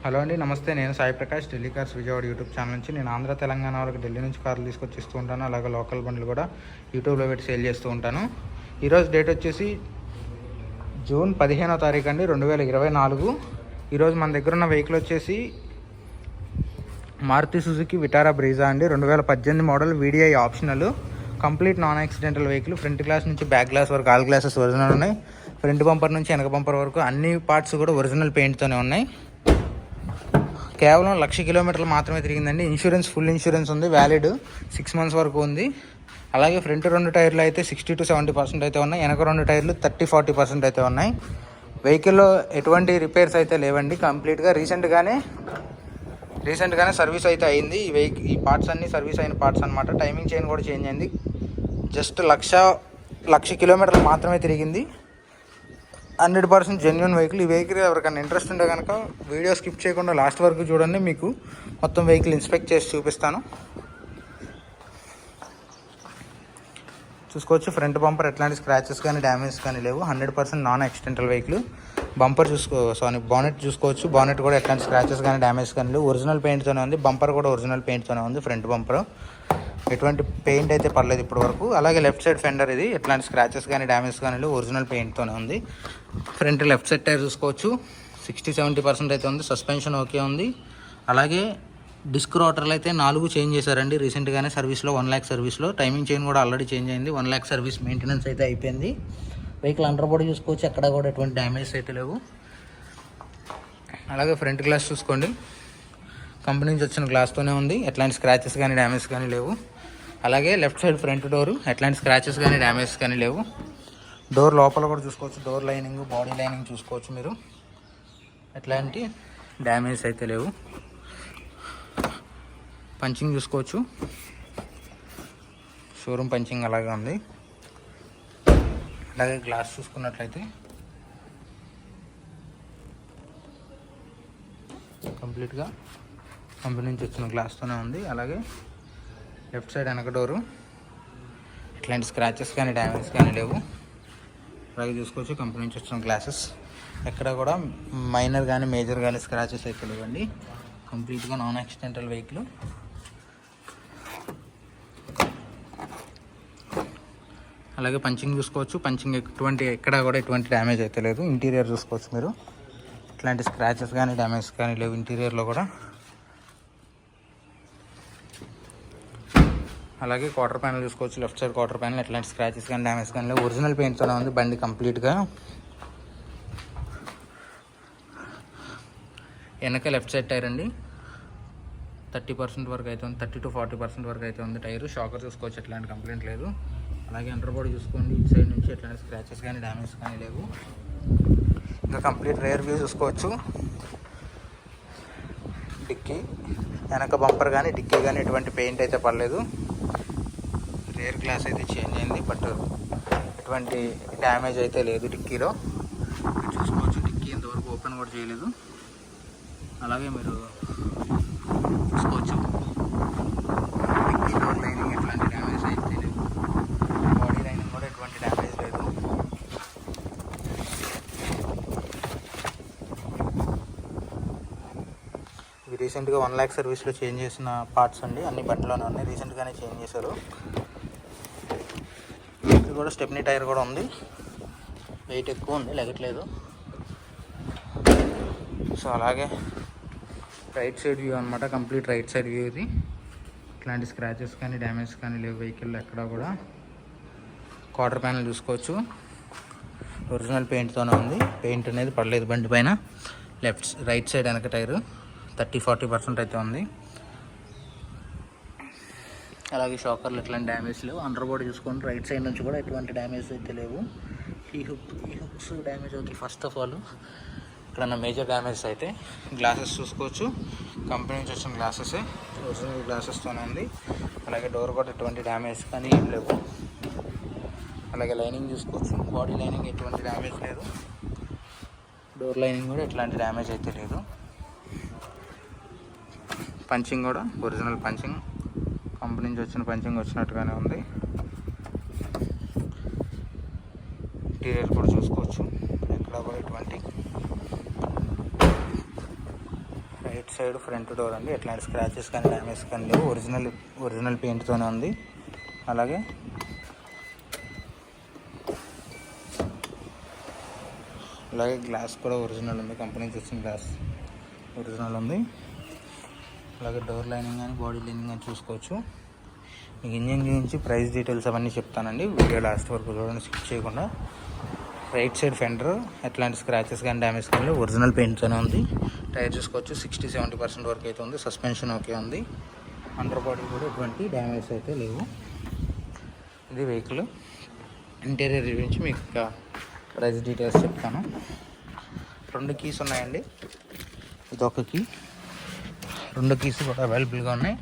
Hello అండి, నమస్తే. నేను Sai Prakash, Delhi cars Vijayawada YouTube channel నుంచి. నేను ఆంధ్ర తెలంగాణ వాళ్ళకి ఢిల్లీ నుంచి కార్లు తీసుకొచ్చి ఇస్తూ ఉంటాను. అలాగే లోకల్ బండ్లు కూడా యూట్యూబ్లో పెట్టి సేల్ చేస్తూ ఉంటాను. ఈరోజు డేట్ వచ్చేసి జూన్ 15వ తారీఖు అండి, 2024. ఈరోజు మన దగ్గర ఉన్న వెహికల్ వచ్చేసి మారుతి సుజుకి విటారా బ్రీజా అండి, 2018 model, VDI optional, complete non accidental vehicle. Front glass నుంచి బ్యాక్ గ్లాస్ వరకు ఆల్ గ్లాసెస్ ఒరిజినల్ ఉన్నాయి. ఫ్రంట్ బంపర్ నుంచి వెనక బంపర్ వరకు అన్ని పార్ట్స్ కూడా ఒరిజినల్ పెయింట్తోనే ఉన్నాయి. కేవలం 1,00,000 కిలోమీటర్లు మాత్రమే తిరిగిందండి. ఇన్సూరెన్స్ ఫుల్ ఇన్సూరెన్స్ ఉంది, వ్యాలిడ్ 6 months వరకు ఉంది. అలాగే ఫ్రంట్ 2 టైర్లు అయితే 60 to 70% అయితే ఉన్నాయి. వెనక 2 టైర్లు 30-40% అయితే ఉన్నాయి. వెహికల్లో ఎటువంటి రిపేర్స్ అయితే లేవండి. కంప్లీట్గా రీసెంట్గానే సర్వీస్ అయితే అయింది. ఈ పార్ట్స్ అన్నీ సర్వీస్ అయిన పార్ట్స్ అనమాట. టైమింగ్ చైన్ కూడా చేంజ్ అయింది. జస్ట్ 1,00,000 కిలోమీటర్లు మాత్రమే తిరిగింది. 100% జెన్యున్ వెహికల్. ఈ వెహికల్ ఎవరికైనా ఇంట్రెస్ట్ ఉంటే కనుక వీడియో స్కిప్ చేయకుండా లాస్ట్ వరకు చూడండి. మీకు మొత్తం వెహికల్ ఇన్స్పెక్ట్ చేసి చూపిస్తాను. చూసుకోవచ్చు, ఫ్రంట్ బంపర్ ఎట్లాంటి స్క్రాచెస్ కానీ డ్యామేజ్ కానీ లేవు. 100% non accidental vehicle. Bumper bonnet చూసుకోవచ్చు. బానెట్ కూడా ఎట్లాంటి స్క్రాచెస్ కానీ డ్యామేజ్ కానీ లేవు. ఒరిజినల్ పెయింట్తోనే ఉంది. బంపర్ కూడా ఒరిజినల్ పెయింట్తోనే ఉంది. ఫ్రంట్ బంపర్ ఎటువంటి పెయింట్ అయితే పర్లేదు ఇప్పటి వరకు. అలాగే లెఫ్ట్ సైడ్ ఫెండర్ ఇది ఎట్లాంటి స్క్రాచెస్ కానీ డ్యామేజ్ కానీ లేవు. ఒరిజినల్ పెయింట్తోనే ఉంది. ఫ్రంట్ లెఫ్ట్ సైడ్ టైర్ చూసుకోవచ్చు, 60-70% అయితే ఉంది. సస్పెన్షన్ ఓకే ఉంది. అలాగే డిస్క్ రోటర్లు అయితే 4 చేంజ్ చేశారండి రీసెంట్గానే సర్వీస్లో, 1,00,000 సర్వీస్లో. టైమింగ్ చైన్ కూడా ఆల్రెడీ చేంజ్ అయింది. 1,00,000 సర్వీస్ మెయింటెనెన్స్ అయితే అయిపోయింది. వెహికల్ అండర్ బాడీ చూసుకోవచ్చు, ఎక్కడ కూడా ఎటువంటి డ్యామేజ్ అయితే లేవు. అలాగే ఫ్రంట్ గ్లాస్ చూసుకోండి, కంపెనీ నుంచి వచ్చిన గ్లాస్తోనే ఉంది. ఎట్లాంటి స్క్రాచెస్ కానీ డ్యామేజ్ కానీ లేవు. అలాగే లెఫ్ట్ సైడ్ ఫ్రంట్ డోరు ఎట్లాంటి స్క్రాచెస్ కానీ డ్యామేజ్ కానీ లేవు. డోర్ లోపల కూడా చూసుకోవచ్చు. డోర్ లైనింగ్, బాడీ లైనింగ్ చూసుకోవచ్చు మీరు. ఎట్లాంటి డ్యామేజ్ అయితే లేవు. పంచింగ్ చూసుకోవచ్చు, షోరూమ్ పంచింగ్ అలాగే ఉంది. అలాగే గ్లాస్ చూసుకున్నట్లయితే కంప్లీట్గా కంపెనీ నుంచి వచ్చిన గ్లాస్తోనే ఉంది. అలాగే లెఫ్ట్ సైడ్ వెనక డోరు ఎట్లాంటి స్క్రాచెస్ కానీ డ్యామేజ్ కానీ లేవు. అలాగే చూసుకోవచ్చు, కంపెనీ నుంచి వచ్చిన గ్లాసెస్ ఎక్కడ కూడా మైనర్ కానీ మేజర్ కానీ స్క్రాచెస్ అయితే లేవండి. కంప్లీట్గా నాన్ యాక్సిడెంటల్ వెహికల్. అలాగే పంచింగ్ చూసుకోవచ్చు. పంచింగ్ ఎక్కడ కూడా ఎటువంటి డ్యామేజ్ అయితే లేదు. ఇంటీరియర్ చూసుకోవచ్చు మీరు, ఇట్లాంటి స్క్రాచెస్ కానీ డ్యామేజ్ కానీ లేవు ఇంటీరియర్లో కూడా. అలాగే క్వార్టర్ ప్యానల్ చూసుకోవచ్చు. లెఫ్ట్ సైడ్ క్వార్టర్ ప్యానల్ ఎట్లాంటి స్క్రాచెస్ కానీ డ్యామేజ్ కానీ లేవు. ఒరిజినల్ పెయింట్తోనే ఉంది బండి కంప్లీట్గా. వెనక లెఫ్ట్ సైడ్ టైర్ అండి 30% వరకు అయితే ఉంది, 30 to 40% వరకు అయితే ఉంది టైరు. షాకర్ చూసుకోవచ్చు, ఎట్లాంటి కంప్లైంట్ లేదు. అలాగే అండర్ బాడీ చూసుకోండి, ఈ సైడ్ నుంచి ఎట్లాంటి స్క్రాచెస్ కానీ డ్యామేజ్ కానీ లేవు. ఇంకా కంప్లీట్ రేర్ వ్యూ చూసుకోవచ్చు. డిక్కీ వెనక బంపర్ కానీ డిక్కీ కానీ ఎటువంటి పెయింట్ అయితే పడలేదు. రేర్ గ్లాస్ అయితే చేంజ్ అయింది, బట్ ఎటువంటి డ్యామేజ్ అయితే లేదు డిక్కీలో. చూసుకోవచ్చు, డిక్కీ ఇంతవరకు ఓపెన్ కూడా చేయలేదు. అలాగే మీరు చూసుకోవచ్చు, డిక్కీ డోర్ లైనింగ్ ఎట్లాంటి డ్యామేజ్ అయితే లేదు. బాడీ లైనింగ్ కూడా ఎటువంటి డ్యామేజ్ లేదు. ఇవి రీసెంట్గా 1,00,000 సర్వీస్లో చేంజ్ చేసిన పార్ట్స్ అండి. అన్ని బండిలోనే ఉన్నాయి, రీసెంట్గానే చేంజ్ చేశారు. ఇది కూడా స్టెప్నీ టైర్ కూడా ఉంది. వెయిట్ ఎక్కువ ఉంది, లెగట్లేదు. సో అలాగే రైట్ సైడ్ వ్యూ అనమాట, కంప్లీట్ రైట్ సైడ్ వ్యూ ఇది. ఇట్లాంటి స్క్రాచెస్ కానీ డ్యామేజ్ కానీ లేవు వెహికల్లో ఎక్కడ కూడా. క్వార్టర్ ప్యానల్ చూసుకోవచ్చు, ఒరిజినల్ పెయింట్తోనే ఉంది. పెయింట్ అనేది పడలేదు బండి పైన. రైట్ సైడ్ వెనక టైరు 30-40% అయితే ఉంది. అలాగే షాకర్లు ఎట్లాంటి డ్యామేజ్ లేవు. అండర్ బాడీ చూసుకోండి, రైట్ సైడ్ నుంచి కూడా ఎటువంటి డ్యామేజ్ అయితే లేవు. ఈ హుక్స్ డ్యామేజ్ అవుతాయి ఫస్ట్ ఆఫ్ ఆల్. ఇక్కడ మేజర్ డ్యామేజ్ అయితే. గ్లాసెస్ చూసుకోవచ్చు, కంపెనీ నుంచి వచ్చిన గ్లాసెసే, ఒరిజినల్ గ్లాసెస్తోనే ఉంది. అలాగే డోర్ కూడా ఎటువంటి డ్యామేజ్ కానీ ఏం లేవు. అలాగే లైనింగ్ చూసుకోవచ్చు, బాడీ లైనింగ్ ఎటువంటి డ్యామేజ్ లేదు. డోర్ లైనింగ్ కూడా ఎట్లాంటి డ్యామేజ్ అయితే లేదు. పంచింగ్ కూడా ఒరిజినల్ పంచింగ్, కంపెనీ నుంచి వచ్చిన పంచింగ్ వచ్చినట్టుగానే ఉంది. ఇంటీరియర్ కూడా చూసుకోవచ్చు, ఎక్కడ కూడా ఎటువంటి లెఫ్ట్ సైడ్ ఫ్రంట్ డోర్ అండి. ఎట్లాంటి స్క్రాచెస్ కానీ డ్యామేజ్ కానీ లేవు. ఒరిజినల్ పెయింట్తోనే ఉంది. అలాగే గ్లాస్ కూడా ఒరిజినల్ ఉంది. కంపెనీ నుంచి వచ్చిన గ్లాస్ ఒరిజినల్ ఉంది. అలాగే డోర్ లైనింగ్ కానీ బాడీ లైనింగ్ కానీ చూసుకోవచ్చు. మీకు ఇంజిన్ గురించి ప్రైస్ డీటెయిల్స్ అవన్నీ చెప్తానండి. వీడియో లాస్ట్ వరకు చూడండి, స్కిప్ చేయకుండా. రైట్ సైడ్ ఫెండర్ ఎట్లాంటి స్క్రాచెస్ కానీ డ్యామేజ్ కానీ ఒరిజినల్ పెయింట్తోనే ఉంది. టైర్ చూసుకోవచ్చు 60-70% వరకు అయితే ఉంది. సస్పెన్షన్ ఓకే ఉంది. అండర్ బాడీ కూడా ఎటువంటి డ్యామేజ్ అయితే లేవు. ఇది వెహికల్ ఇంటీరియర్ గురించి మీకు ప్రైస్ డీటెయిల్స్ చెప్తాను. 2 కీస్ ఉన్నాయండి. ఇదొక కీ. 2 కీస్ కూడా అవైలబుల్గా ఉన్నాయి.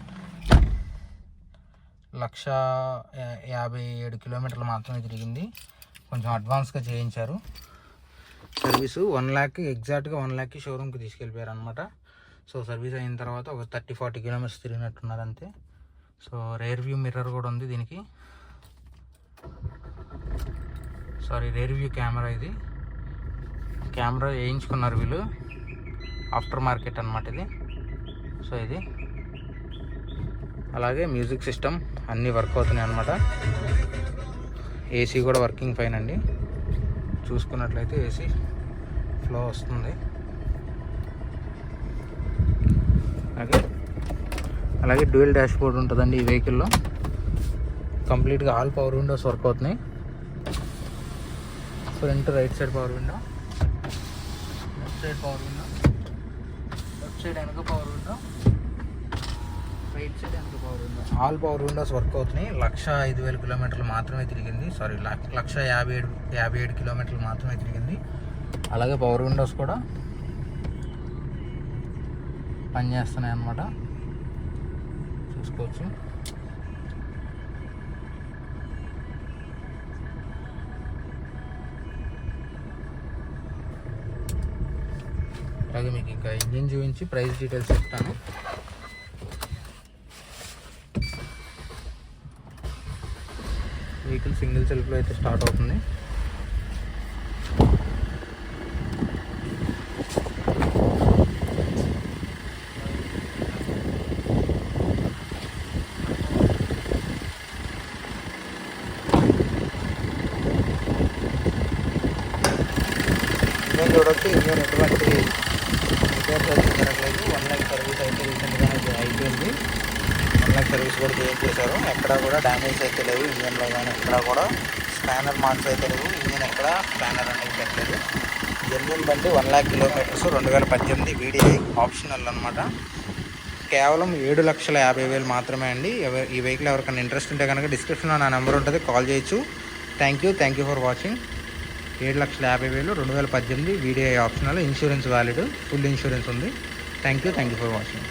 1,57,000 కిలోమీటర్లు మాత్రమే తిరిగింది. కొంచెం అడ్వాన్స్గా చేయించారు. సర్వీసు 1 lakh ఎగ్జాక్ట్గా 1 lakh షోరూమ్కి తీసుకెళ్ళిపోయారు అనమాట. సో సర్వీస్ అయిన తర్వాత ఒక 30-40 కిలోమీటర్స్ తిరిగినట్టున్నారు అంతే. సో రేర్ వ్యూ మిర్రర్ కూడా ఉంది దీనికి. Rear view camera. ఇది కెమెరా వేయించుకున్నారు వీళ్ళు, ఆఫ్టర్ మార్కెట్ అనమాట ఇది. సో ఇది అలాగే మ్యూజిక్ సిస్టమ్ అన్నీ వర్క్ అవుతున్నాయి అనమాట. ఏసీ కూడా వర్కింగ్ ఫైన్ అండి. చూసుకున్నట్లయితే ఏసీ ఫ్లో వస్తుంది. అలాగే డ్యూయల్ డాష్ బోర్డ్ ఉంటుందండి ఈ వెహికల్లో. కంప్లీట్గా ఆల్ పవర్ విండోస్ వర్క్ అవుతున్నాయి. Front right side power window, left side power window, left side వెనక పవర్ విండో, రైట్ సైడ్ వెనక power window. All power Windows work అవుతున్నాయి. 1,05,000 కిలోమీటర్లు మాత్రమే తిరిగింది. 1,57,000 కిలోమీటర్లు మాత్రమే తిరిగింది. అలాగే పవర్ విండోస్ కూడా పనిచేస్తున్నాయి అన్నమాట. చూసుకోవచ్చు. అలాగే మీకు ఇంకా ఇంజిన్ చూపించి ప్రైస్ డీటెయిల్స్ చెప్తాను. వెహికల్ సింగిల్ సెల్ఫ్లో అయితే స్టార్ట్ అవుతుంది. ఇంజన్ చూడవచ్చు. ఇంజన్ ఎటువంటి రిపేర్స్ అయితే జరగలేదు. 1 lakh సర్వీస్ అయితే రీసెంట్గానే అయిపోయింది. 1 lakh సర్వీస్ కూడా చేయించేశారు. ఎక్కడా కూడా డ్యామేజ్ అయితే లేవు ఇంజన్లో కానీ. ఎక్కడా కూడా స్పానర్ మార్క్స్ అయితే లేవు. ఇంజన్ ఎక్కడ స్పానర్ అనేది పెట్టలేదు. జెన్యున్ బండి 1 lakh కిలోమీటర్స్ 2018 VDI ఆప్షనల్ అనమాట. కేవలం 7,50,000 మాత్రమే అండి. ఈ వెహికల్ ఎవరికైనా ఇంట్రెస్ట్ ఉంటే కనుక డిస్క్రిప్షన్లో నా నెంబర్ ఉంటుంది, కాల్ చేయొచ్చు. Thank you for watching. 7,50,000 2018 VDI optional. Insurance valid, full insurance ఉంది. Thank you for watching.